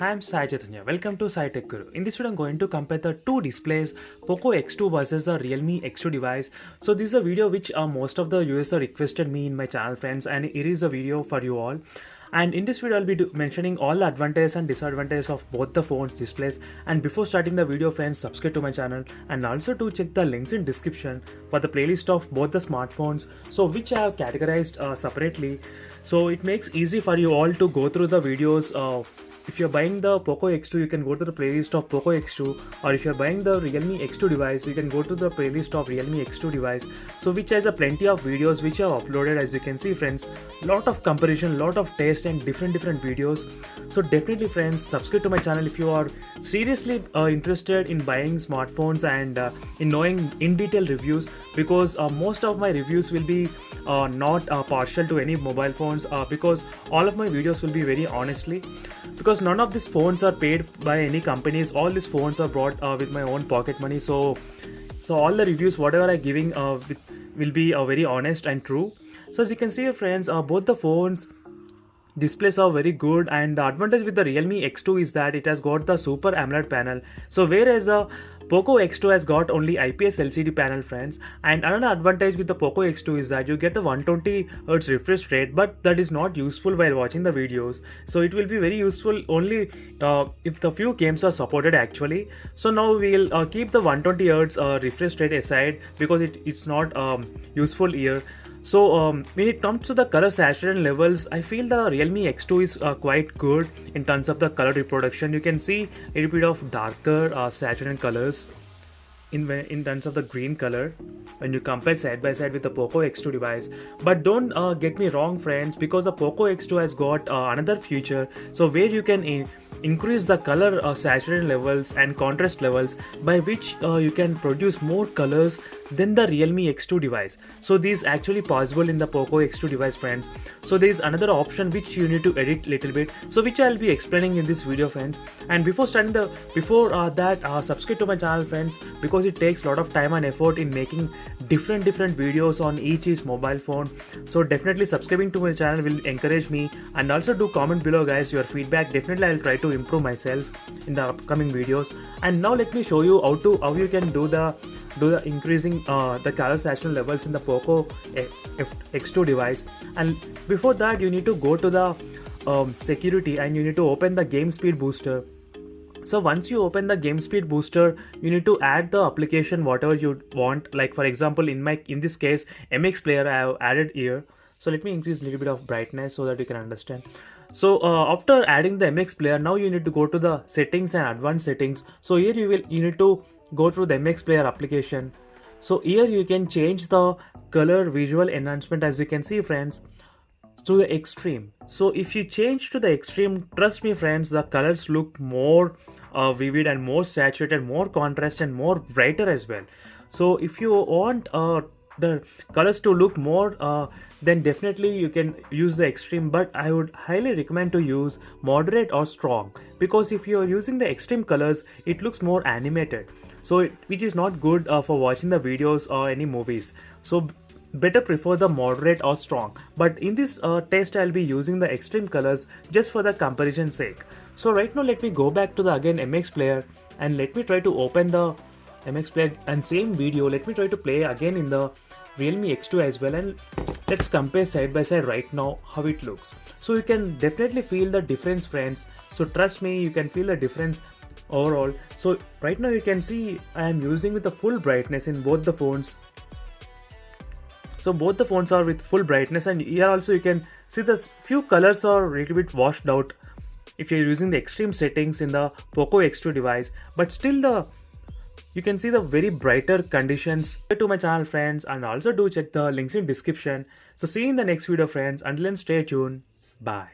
Hi, I'm Sai Chaitanya. Welcome to Sai Tech Guru. In this video, I'm going to compare the two displays, POCO X2 versus the Realme X2 device. So this is a video which most of the users requested me in my channel, friends, and it is a video for you all. And in this video, I'll be mentioning all the advantages and disadvantages of both the phones displays. And before starting the video, friends, subscribe to my channel and also to check the links in description for the playlist of both the smartphones, so which I have categorized separately. So it makes easy for you all to go through the videos. If you're buying the POCO X2, you can go to the playlist of POCO X2, or if you're buying the Realme X2 device, you can go to the playlist of Realme X2 device, so which has a plenty of videos which I've uploaded. As you can see, friends, lot of comparison, lot of taste and different videos. So definitely, friends, subscribe to my channel if you are seriously interested in buying smartphones and in knowing in detail reviews, because most of my reviews will be not partial to any mobile phones, because all of my videos will be very honestly, because none of these phones are paid by any companies. All these phones are bought with my own pocket money. So all the reviews whatever I giving will be very honest and true. So as you can see, friends, both the phones displays are very good, and the advantage with the Realme X2 is that it has got the Super AMOLED panel, so whereas the POCO X2 has got only IPS LCD panel, friends. And another advantage with the POCO X2 is that you get the 120Hz refresh rate, but that is not useful while watching the videos. So it will be very useful only if the few games are supported actually. So now we'll keep the 120Hz refresh rate aside, because it's not useful here. So when it comes to the color saturation levels, I feel the Realme X2 is quite good in terms of the color reproduction. You can see a little bit of darker saturated colors in terms of the green color when you compare side by side with the POCO X2 device. But don't get me wrong, friends, because the POCO X2 has got another feature, so where you can increase the color saturation levels and contrast levels, by which you can produce more colors than the Realme X2 device. So this is actually possible in the POCO X2 device, friends. So there is another option which you need to edit little bit, so which I'll be explaining in this video, friends. And before starting that, subscribe to my channel, friends, because it takes a lot of time and effort in making different videos on each mobile phone. So definitely subscribing to my channel will encourage me, and also do comment below, guys, your feedback. Definitely I'll try to improve myself in the upcoming videos. And now let me show you how you can do the increasing the color saturation levels in the POCO X2 device. And before that, you need to go to the security, and you need to open the game speed booster. So once you open the game speed booster, you need to add the application whatever you want. Like for example, in this case, MX Player I have added here. So let me increase a little bit of brightness so that you can understand. So after adding the MX Player, now you need to go to the settings and advanced settings. So here you need to go through the MX Player application. So here you can change the color visual enhancement, as you can see, friends, to the extreme. So if you change to the extreme, trust me, friends, the colors look more vivid and more saturated, more contrast and more brighter as well. So if you want the colors to look more, then definitely you can use the extreme, but I would highly recommend to use moderate or strong, because if you are using the extreme colors, it looks more animated, so which is not good for watching the videos or any movies. So better prefer the moderate or strong. But in this test, I'll be using the extreme colors just for the comparison sake. So right now, let me go back to the again MX Player, and let me try to open the MX Player, and same video let me try to play again in the Realme X2 as well, and let's compare side by side right now how it looks. So you can definitely feel the difference, friends. So trust me, you can feel the difference overall. So right now you can see I am using with the full brightness in both the phones. So both the phones are with full brightness, and here also you can see the few colors are a little bit washed out if you're using the extreme settings in the POCO X2 device, but still you can see the very brighter conditions. Subscribe to my channel, friends, and also do check the links in description. So see you in the next video, friends. Until then, stay tuned. Bye.